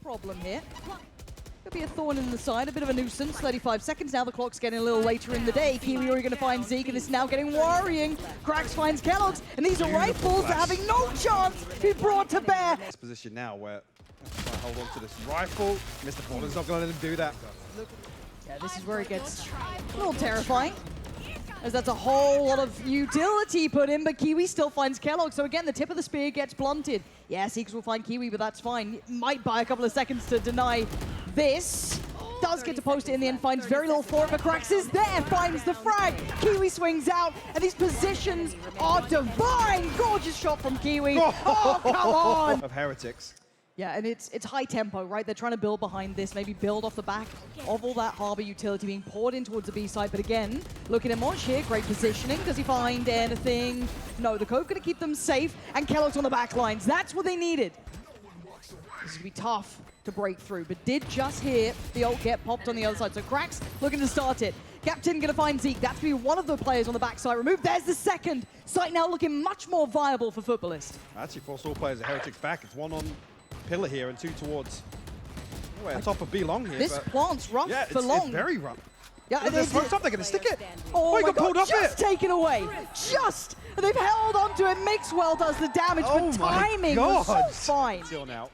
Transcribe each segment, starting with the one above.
problem here. Could be a thorn in the side, a bit of a nuisance. 35 seconds now, the clock's getting a little later in the day. Kiwi already going to find Zeke, and it's now getting worrying. Krax finds Kellogg's, and these are rifles that are having no chance to be brought to bear. This position now where trying to hold on to this rifle. Mr. Porter's not going to let him do that. Yeah, this is where it gets a little terrifying, as that's a whole lot of utility put in, but Kiwi still finds Kellogg. So again, the tip of the spear gets blunted. Yeah, Seekers will find Kiwi, but that's fine. Might buy a couple of seconds to deny this. Does get to post it in the end, finds very little for it, but Krax is there, finds the frag. Kiwi swings out, and these positions are divine. Gorgeous shot from Kiwi. Oh, come on! Of Heretics. Yeah, and it's high tempo, right? They're trying to build behind this, maybe build off the back of all that Harbor utility being poured in towards the B side. But again, looking at Mosh here, great positioning. Does he find anything? No, the Cove going to keep them safe, and Kellogg's on the back lines. That's what they needed. This is going to be tough to break through, but did just hear the ult get popped on the other side. So Krax looking to start it. Captain going to find Zeke. That's going to be one of the players on the backside removed. There's the second. Site now looking much more viable for Footballist. Actually forced all players of Heretics back. It's one on Pillar here and two towards top of B long here. This plant's rough for long. It's very rough. Yeah, if there's smokes up, they're going to stick it. Oh, he my got pulled God, off just it. taken away. Just. They've held onto it. Mixwell does the damage, but timing was so fine. Still now.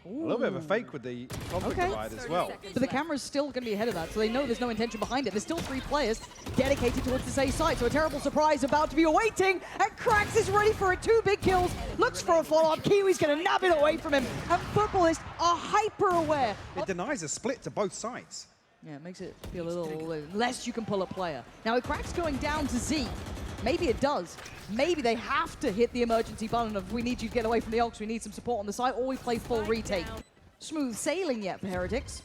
A little bit of a fake with the conflict divide as well. But the camera's still going to be ahead of that, so they know there's no intention behind it. There's still 3 players dedicated towards the safe side, so a terrible surprise about to be awaiting, and Krax is ready for it. 2 big kills, looks for a follow-up. Kiwi's going to nab it away from him, and Footballists are hyper-aware. It denies a split to both sides. Yeah, it makes it feel a little less you can pull a player. Now, with Krax going down to Zeke, maybe it does. Maybe they have to hit the emergency button of we need you to get away from the Ox, we need some support on the side, or we play full retake. Smooth sailing yet for Heretics.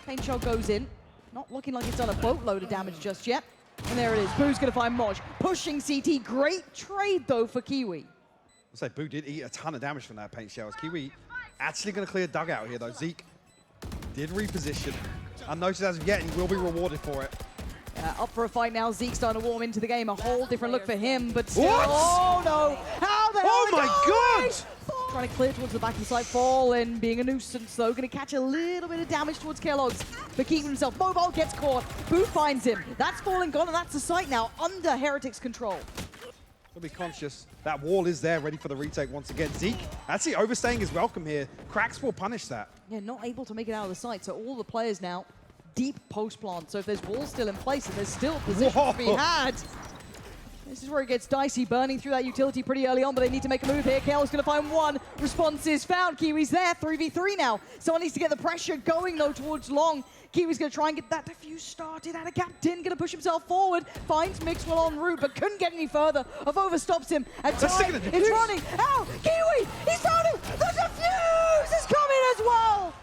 Paint Shell goes in. Not looking like it's done a boatload of damage just yet. And there it is. Boo's going to find Moj. Pushing CT. Great trade, though, for Kiwi. I'll say Boo did eat a ton of damage from that Paint Shell. Kiwi actually going to clear dugout here, though. Zeke did reposition. Unnoticed as of yet, and he will be rewarded for it. Up for a fight now. Zeke starting to warm into the game. A whole different look for him, but still. What? Oh, no. How the hell Oh, my God! Trying to clear towards the back of the side. Fallen, being a nuisance, though. Going to catch a little bit of damage towards Kellogg's, but keeping himself. Mobile gets caught. Boo finds him. That's Fallen gone, and that's the site now under Heretics' control. He'll be conscious. That wall is there, ready for the retake once again. Zeke actually overstaying his welcome here. Krax will punish that. Yeah, not able to make it out of the site, so all the players now deep post plant. So if there's walls still in place and there's still positions to be had, this is where it gets dicey. Burning through that utility pretty early on, but they need to make a move here. Kale's going to find one. Response is found. Kiwi's there. 3v3 now. Someone needs to get the pressure going, though, towards long. Kiwi's going to try and get that defuse started. And a Captain going to push himself forward. Finds Mixwell en route, but couldn't get any further. Avova stops him. And time is running. Ow! Kiwi! He's found him! The defuse is coming as well!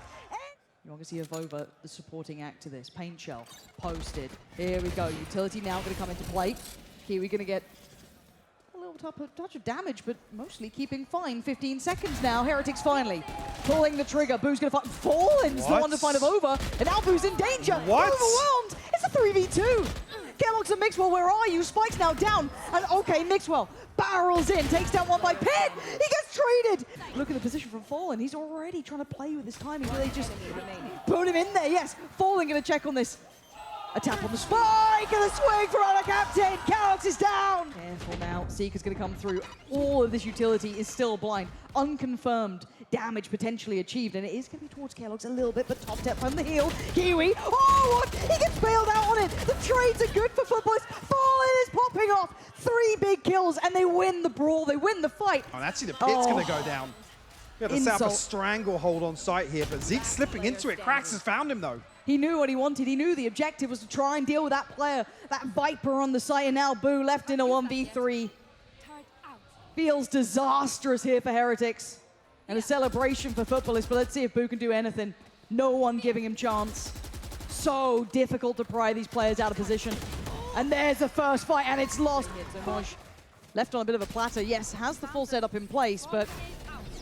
You want to see Avova, the supporting act to this. Paint Shell, posted. Here we go. Utility now going to come into play. Kiwi going to get a little touch of damage, but mostly keeping fine. 15 seconds now. Heretics finally pulling the trigger. Boo's going to fight. Fallen's the one to find Avova, and now Boo's in danger. What? Overwhelmed. It's a 3v2. Kellogg's and Mixwell, where are you? Spike's now down. And okay, Mixwell barrels in, takes down one by Pit. He gets traded. Look at the position from Fallen. He's already trying to play with his timing. They just put him in there. Yes, Fallen going to check on this. A tap on the spike and a swing from our captain. Kellogg's is down. Careful now. Seeker's going to come through. All of this utility is still blind. Unconfirmed damage potentially achieved, and it is going to be towards Kellogg's a little bit, but top step from the heel. Kiwi. Oh, what? He gets bailed out on it. The trades are good for Footballist. Fallen is popping off. 3 big kills, and they win the brawl. They win the fight. Oh, and actually the pit's going to go down. We have to set up a stranglehold on site here, but Zeke's slipping into it. Krax has found him, though. He knew what he wanted. He knew the objective was to try and deal with that player, that Viper on the site, and now Boo left in a 1v3. Feels disastrous here for Heretics. And a celebration for Footballists, but let's see if Boo can do anything. No one giving him chance. So difficult to pry these players out of position. And there's the first fight, and it's lost. Left on a bit of a platter. Yes, has the full setup in place, but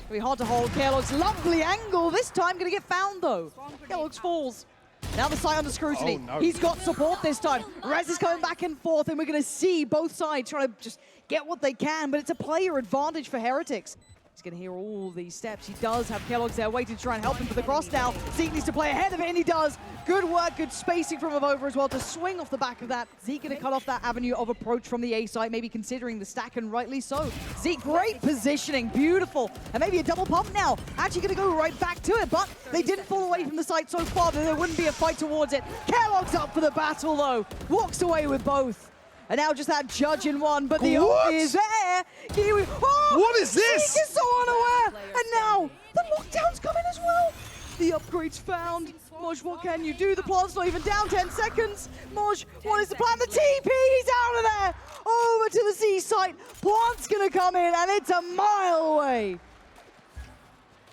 it'll be hard to hold. Kellogg's lovely angle. This time going to get found, though. Kellogg's falls. Now the side under scrutiny. Oh, no. He's got support this time. Rez is coming back and forth, and we're going to see both sides trying to just get what they can, but it's a player advantage for Heretics. He's going to hear all these steps. He does have keloggz there waiting to try and help him for the cross now. Zeke needs to play ahead of it, and he does. Good work, good spacing from Avova as well to swing off the back of that. Zeke going to cut off that avenue of approach from the A site, maybe considering the stack, and rightly so. Zeke, great positioning, beautiful. And maybe a double pump now. Actually going to go right back to it, but they didn't fall away from the site so far that there wouldn't be a fight towards it. keloggz up for the battle, though. Walks away with both. And now just that judge in one, but the ult is there. Kiwi, What is this? Zeke is so unaware. And now the lockdown's coming as well. The upgrade's found. Moj, what can you do? The plant's not even down 10 seconds. Moj, what is the plan? The TP, he's out of there. Over to the C site. Plant's gonna come in, and it's a mile away.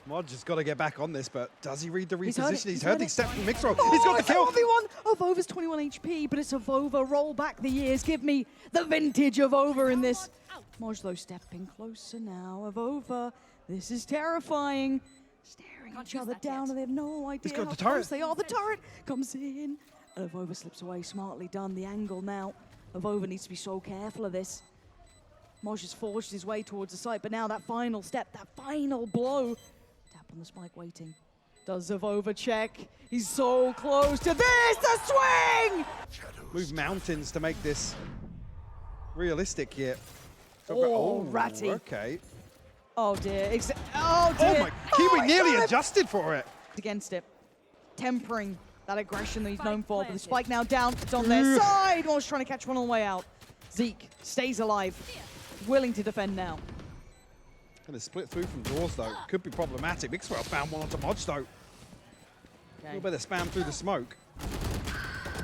Mod just got to get back on this, but does he read the He's heard it, reposition? He's he's heard heard the it. step from Mixroll. Oh, He's got the it's a kill. 1v1. Avova's 21 HP, but it's Avova. Roll back the years. Give me the vintage Avova in this. Moj, though, stepping closer now. Avova, this is terrifying. Staring each other down, and they have no idea got how the turret. close they are. The turret comes in, and Avova slips away. Smartly done. The angle now. Avova needs to be so careful of this. Moj has forged his way towards the site, but now that final step, that final blow. Tap on the spike waiting. Does Avova check? He's so close to this, the swing! Move mountains to make this realistic here. Oh, ratty. Okay. Oh dear, oh dear. Oh my, Kiwi my nearly God. adjusted for it. Against it, tempering that aggression that he's known for, but the spike now down, it's on their side. Moj trying to catch one on the way out. Zeke stays alive, willing to defend now. Gonna split through from doors though. Could be problematic. Mixwell found one onto Moj though. A little bit of spam through the smoke.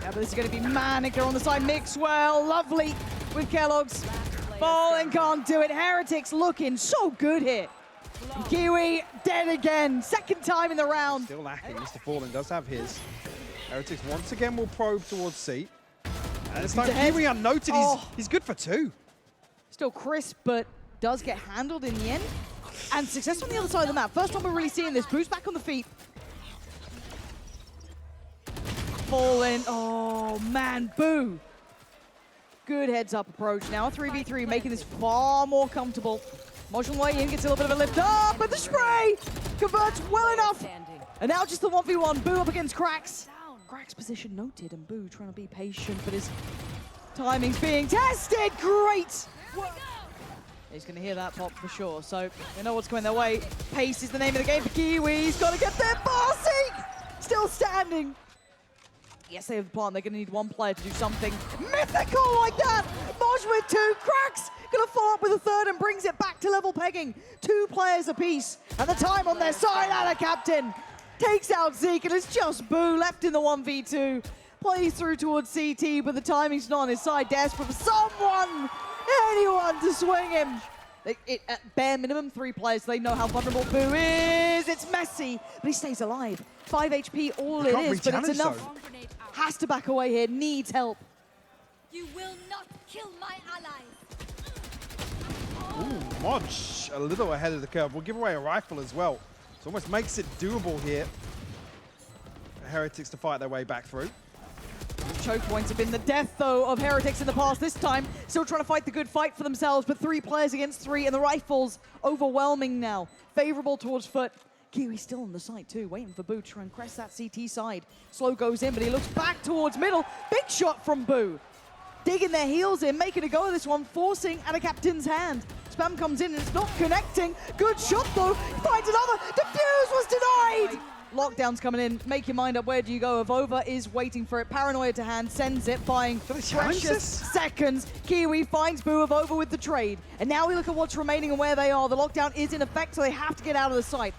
Yeah, but this is going to be manic. They're on the side. Mixwell, lovely with keloggz. Falling can't do it. Heretics looking so good here. And Kiwi dead again. Second time in the round. Still lacking. Mr. Fallen does have his. Heretics once again will probe towards C. And it's like ahead. Kiwi unnoted. Oh. He's good for 2. Still crisp, but does get handled in the end. And success on the other side of the map. First time we're really seeing this. Boost back on the feet. Fallen. Oh, man. Boo. Good heads-up approach now. 3v3, making this far more comfortable. Moj on the way in, gets a little bit of a lift up, but the spray converts well enough. And now just the 1v1. Boo up against Krax. Krax position noted, and Boo trying to be patient, but his timing's being tested. Great. He's going to hear that pop for sure, so they know what's coming their way. Pace is the name of the game for Kiwi. He's got to get there. Barsik still standing. Yes, they have the plant. They're going to need one player to do something mythical like that. Moj with 2. Krax going to follow up with a third and brings it back to level pegging. 2 players apiece. And the time on their side, and a captain takes out Zeke, and it's just Boo left in the 1v2. Plays through towards CT, but the timing's not on his side. Desperate for someone, anyone to swing him. At bare minimum, 3 players. They know how vulnerable Boo is. It's messy, but he stays alive. 5 HP, all it is, but it's enough. though. Has to back away here, needs help. You will not kill my allies. Ooh, Moj a little ahead of the curve. We'll give away a rifle as well. So almost makes it doable here. For Heretics to fight their way back through. Choke points have been the death, though, of Heretics in the past. This time, still trying to fight the good fight for themselves, but 3 players against 3, and the rifle's overwhelming now. Favorable towards FUT. Kiwi still on the side, too, waiting for Boo to try and crest that CT side. Slow goes in, but he looks back towards middle. Big shot from Boo. Digging their heels in, making a go of this one, forcing at a captain's hand. Spam comes in, and it's not connecting. Good shot, though. Finds another. Defuse was denied. Lockdown's coming in. Make your mind up. Where do you go? Avova is waiting for it. Paranoia to hand. Sends it. Buying precious seconds. Kiwi finds Boo Avova with the trade. And now we look at what's remaining and where they are. The lockdown is in effect, so they have to get out of the site.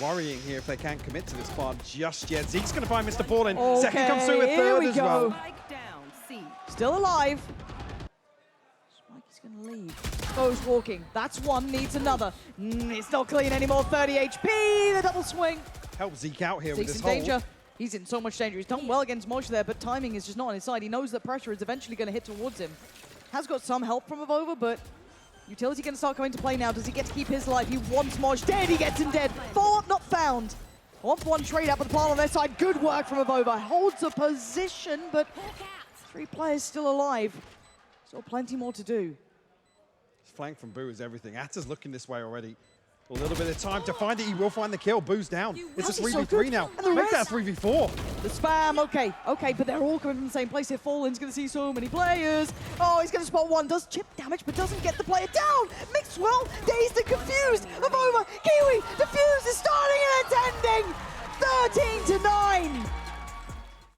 Worrying here if they can't commit to this plant just yet. Zeke's going to find Mr. Fallen. Okay, Second comes through with here third we as go. well. Spike down, C. Still alive. Spike is going to leave. Goes walking. That's one. Needs another. It's not clean anymore. 30 HP. The double swing. Help Zeke out here with Zeke's this in danger. hold. He's in so much danger. He's done well against Moj there, but timing is just not on his side. He knows that pressure is eventually going to hit towards him. Has got some help from Avova, but utility going to start coming to play now. Does he get to keep his life? He wants Moj dead. He gets him dead. Follow-up not found. 1-for-1 trade up with the plant on their side. Good work from Avova. Holds a position, but 3 players still alive. Still plenty more to do. flank from Boo is everything. Ata's looking this way already. A little bit of time to find it. He will find the kill. Boo's down. It's a He's so 3v3 good. now. And the Make that rest- a 3v4. The spam, okay, but they're all coming from the same place here. Fallen's gonna see so many players. Oh, he's gonna spot one, does chip damage, but doesn't get the player down. Mixwell, dazed and confused. Avova, Kiwi, defused.